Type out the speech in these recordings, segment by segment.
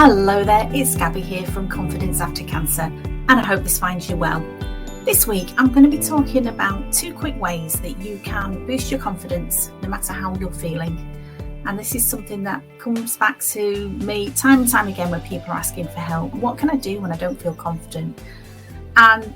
Hello there, it's Gabby here from Confidence After Cancer, and I hope this finds you well. This week I'm going to be talking about 2 quick ways that you can boost your confidence no matter how you're feeling. And this is something that comes back to me time and time again when people are asking for help. What can I do when I don't feel confident? And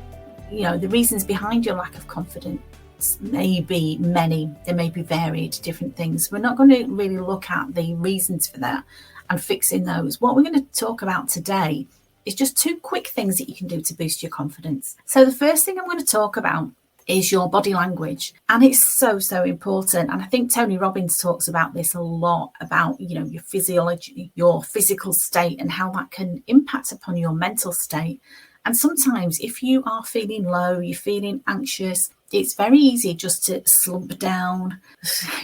the reasons behind your lack of confidence may be many. There may be varied different things. We're not going to really look at the reasons for that and fixing those. What we're going to talk about today is just 2 quick things that you can do to boost your confidence. So the first thing I'm going to talk about is your body language. And it's so important. And I think Tony Robbins talks about this a lot, about, your physiology, your physical state, and how that can impact upon your mental state. And sometimes if you are feeling low, you're feeling anxious, it's very easy just to slump down,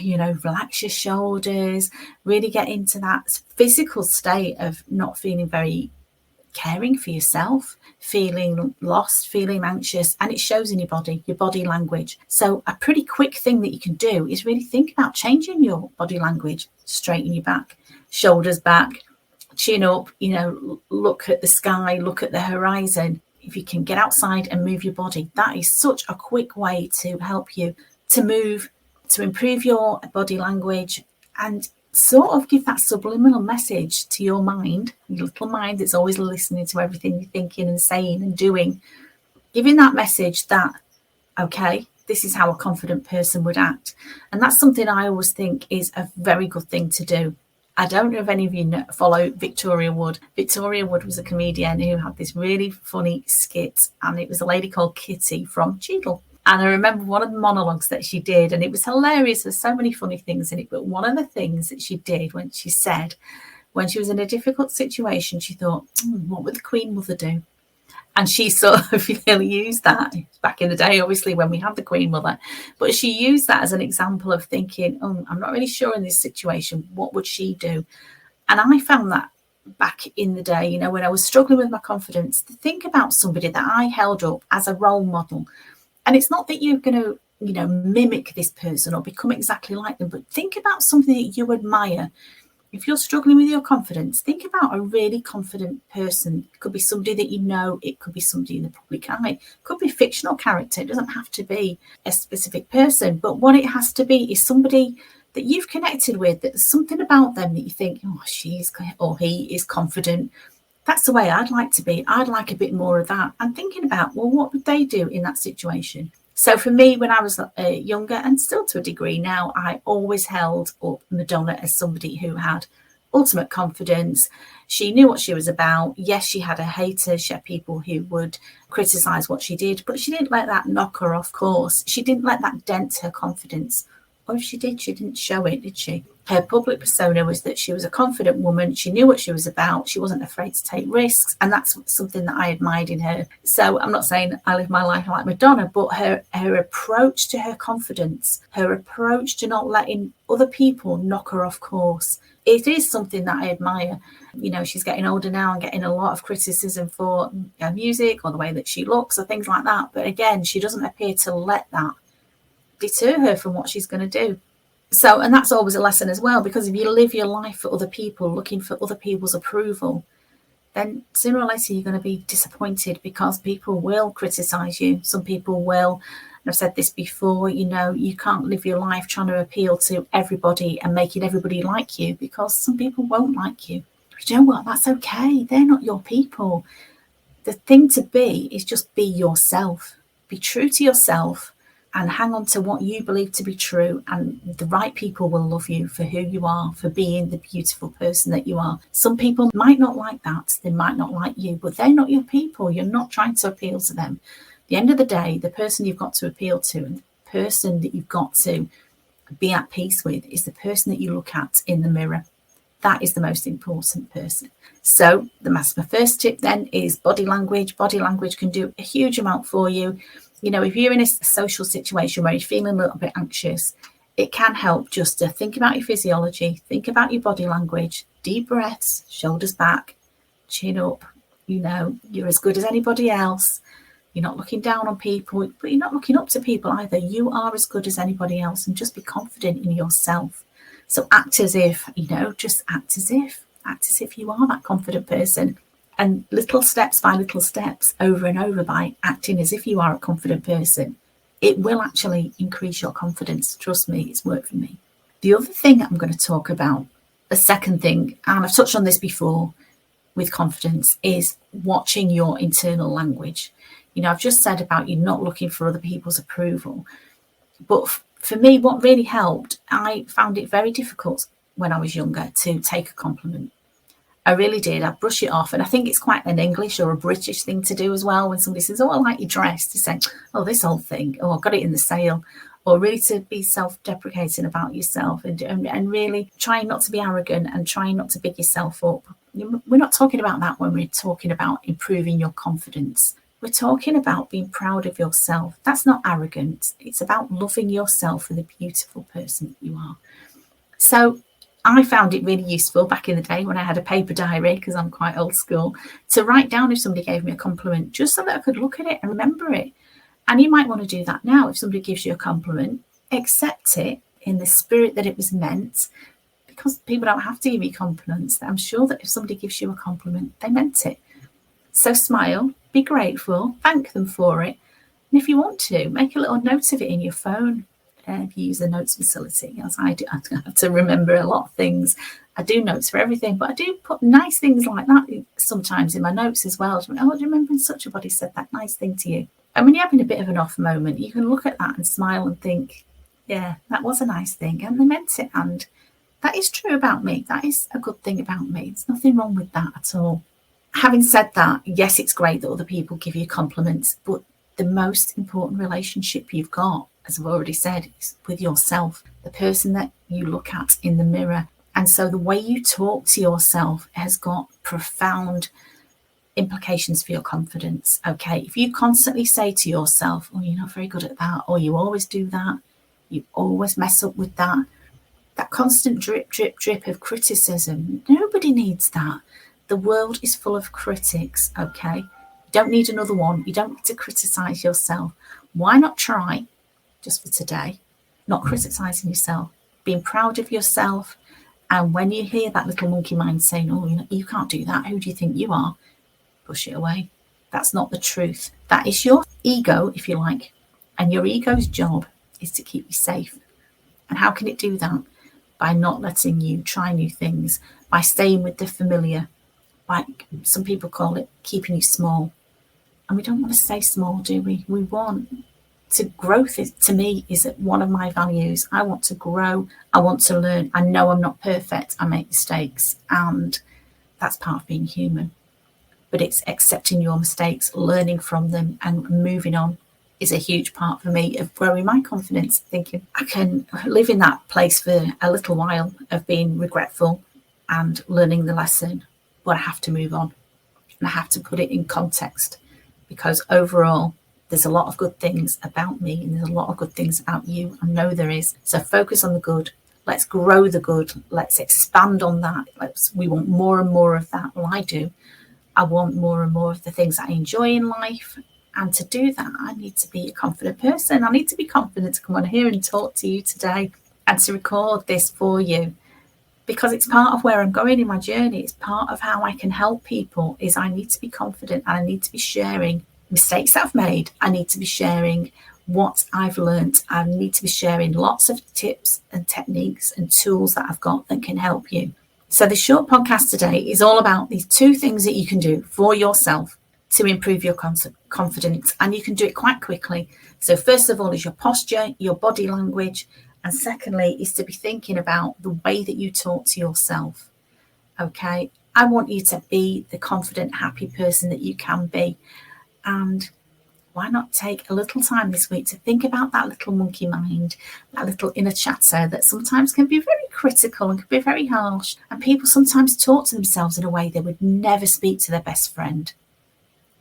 relax your shoulders, really get into that physical state of not feeling very caring for yourself, feeling lost, feeling anxious, and it shows in your body language. So a pretty quick thing that you can do is really think about changing your body language. Straighten your back, shoulders back, chin up, look at the sky, look at the horizon. If you can get outside and move your body, that is such a quick way to help you to move, to improve your body language, and sort of give that subliminal message to your mind, your little mind that's always listening to everything you're thinking and saying and doing, giving that message that, okay, this is how a confident person would act. And that's something I always think is a very good thing to do. I don't know if any of you follow Victoria Wood. Victoria Wood was a comedian who had this really funny skit, and it was a lady called Kitty from Cheadle. And I remember one of the monologues that she did, and it was hilarious. There's so many funny things in it. But one of the things that she did when she said, when she was in a difficult situation, she thought, what would the Queen Mother do? And she sort of used that back in the day, obviously, when we had the Queen Mother. But she used that as an example of thinking, I'm not really sure in this situation, what would she do? And I found that back in the day, when I was struggling with my confidence, to think about somebody that I held up as a role model. And it's not that you're going to, mimic this person or become exactly like them, but think about something that you admire. If you're struggling with your confidence, think about a really confident person. It could be somebody that you know. It could be somebody in the public eye. It could be a fictional character. It doesn't have to be a specific person. But what it has to be is somebody that you've connected with, that there's something about them that you think, she's or he is confident. That's the way I'd like to be. I'd like a bit more of that. And thinking about, what would they do in that situation? So for me, when I was younger, and still to a degree now, I always held up Madonna as somebody who had ultimate confidence. She knew what she was about. Yes, she had her haters. She had people who would criticize what she did, but she didn't let that knock her off course. She didn't let that dent her confidence. Or if she did, she didn't show it, did she? Her public persona was that she was a confident woman. She knew what she was about. She wasn't afraid to take risks. And that's something that I admired in her. So I'm not saying I live my life like Madonna, but her approach to her confidence, her approach to not letting other people knock her off course, it is something that I admire. She's getting older now and getting a lot of criticism for her music or the way that she looks or things like that. But again, she doesn't appear to let that deter her from what she's going to do. So, and that's always a lesson as well, because if you live your life for other people, looking for other people's approval, then sooner or later you're going to be disappointed, because people will criticize you. Some people will. And I've said this before, you can't live your life trying to appeal to everybody and making everybody like you, because some people won't like you. But you know what? That's okay. They're not your people. The thing to be is just be yourself. Be true to yourself. And hang on to what you believe to be true, and the right people will love you for who you are, for being the beautiful person that you are. Some people might not like that. They might not like you, but they're not your people. You're not trying to appeal to them. At the end of the day, the person you've got to appeal to, and the person that you've got to be at peace with, is the person that you look at in the mirror. That is the most important person. So my first tip then is body language. Body language can do a huge amount for you. If you're in a social situation where you're feeling a little bit anxious, it can help just to think about your physiology, think about your body language, deep breaths, shoulders back, chin up. You're as good as anybody else. You're not looking down on people, but you're not looking up to people either. You are as good as anybody else, and just be confident in yourself. So act as if, just act as if. act as if you are that confident person. And little steps by little steps, over and over, by acting as if you are a confident person, it will actually increase your confidence. Trust me, it's worked for me. The other thing I'm going to talk about, the second thing, and I've touched on this before with confidence, is watching your internal language. I've just said about you not looking for other people's approval. But for me, what really helped, I found it very difficult when I was younger to take a compliment. I really did. I brush it off. And I think it's quite an English or a British thing to do as well. When somebody says, oh, I like your dress, to say, oh, this old thing, oh, I got it in the sale. Or really to be self-deprecating about yourself and really trying not to be arrogant and trying not to big yourself up. We're not talking about that when we're talking about improving your confidence. We're talking about being proud of yourself. That's not arrogant. It's about loving yourself for the beautiful person that you are. So I found it really useful back in the day when I had a paper diary, because I'm quite old school, to write down if somebody gave me a compliment, just so that I could look at it and remember it. And you might want to do that now. If somebody gives you a compliment, accept it in the spirit that it was meant, because people don't have to give you compliments. I'm sure that if somebody gives you a compliment, they meant it. So smile, be grateful, thank them for it. And if you want to, make a little note of it in your phone. If you use the notes facility, as I do, I have to remember a lot of things. I do notes for everything, but I do put nice things like that sometimes in my notes as well. Oh, do you remember when such a body said that nice thing to you? And when you're having a bit of an off moment, you can look at that and smile and think, yeah, that was a nice thing, and they meant it, and that is true about me. That is a good thing about me. There's nothing wrong with that at all. Having said that, yes, it's great that other people give you compliments, but the most important relationship you've got, as I've already said, is with yourself, the person that you look at in the mirror. And so the way you talk to yourself has got profound implications for your confidence. Okay, if you constantly say to yourself, oh, you're not very good at that, or you always do that, you always mess up with that constant drip, drip, drip of criticism, nobody needs that. The world is full of critics, okay? You don't need another one. You don't need to criticize yourself. Why not try, just for today, not criticizing yourself, being proud of yourself? And when you hear that little monkey mind saying, oh, you can't do that, who do you think you are? Push it away. That's not the truth. That is your ego, if you like. And your ego's job is to keep you safe. And how can it do that? By not letting you try new things, by staying with the familiar, by, some people call it, keeping you small. And we don't want to stay small, do we? We want to growth. To me, is one of my values. I want to grow. I want to learn. I know I'm not perfect. I make mistakes, and that's part of being human. But it's accepting your mistakes, learning from them, and moving on is a huge part for me of growing my confidence, thinking I can live in that place for a little while of being regretful and learning the lesson, but I have to move on, and I have to put it in context, because overall there's a lot of good things about me, and there's a lot of good things about you. I know there is. So focus on the good. Let's grow the good. Let's expand on that. We want more and more of that. Well, I do. I want more and more of the things I enjoy in life. And to do that, I need to be a confident person. I need to be confident to come on here and talk to you today and to record this for you, because it's part of where I'm going in my journey. It's part of how I can help people. Is I need to be confident, and I need to be sharing mistakes I've made. I need to be sharing what I've learned. I need to be sharing lots of tips and techniques and tools that I've got that can help you. So the short podcast today is all about these two things that you can do for yourself to improve your confidence, and you can do it quite quickly. So first of all is your posture, your body language, and secondly is to be thinking about the way that you talk to yourself. Okay, I want you to be the confident, happy person that you can be. And why not take a little time this week to think about that little monkey mind, that little inner chatter that sometimes can be very critical and can be very harsh. And people sometimes talk to themselves in a way they would never speak to their best friend.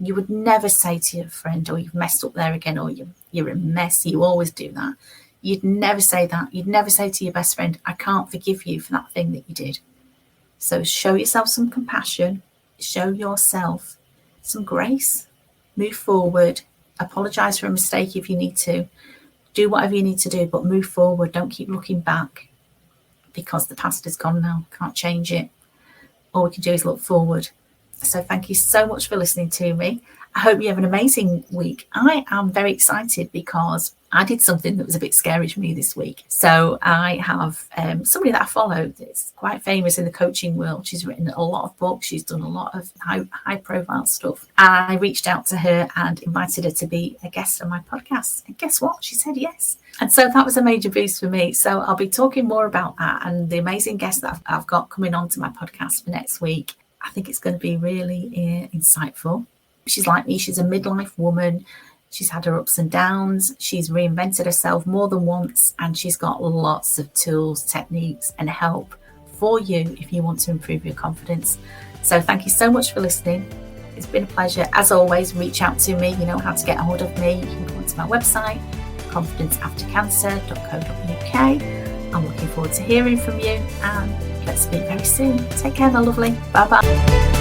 You would never say to your friend, oh, you've messed up there again, or you're a mess. You always do that. You'd never say that. You'd never say to your best friend, I can't forgive you for that thing that you did. So show yourself some compassion. Show yourself some grace. Move forward. Apologise for a mistake if you need to. Do whatever you need to do, but move forward. Don't keep looking back, because the past is gone now. Can't change it. all we can do is look forward. So thank you so much for listening to me. I hope you have an amazing week. I am very excited because I did something that was a bit scary for me this week. So I have somebody that I follow that's quite famous in the coaching world. She's written a lot of books. She's done a lot of high profile stuff. And I reached out to her and invited her to be a guest on my podcast. And guess what? She said yes. And so that was a major boost for me. So I'll be talking more about that and the amazing guests that I've got coming on to my podcast for next week. I think it's going to be really insightful. She's like me. She's a midlife woman. She's had her ups and downs. She's reinvented herself more than once, and she's got lots of tools, techniques, and help for you if you want to improve your confidence. So thank you so much for listening. It's been a pleasure. As always, reach out to me. You know how to get a hold of me. You can go onto my website, confidenceaftercancer.co.uk. I'm looking forward to hearing from you, and let's speak very soon. Take care, my lovely. Bye-bye.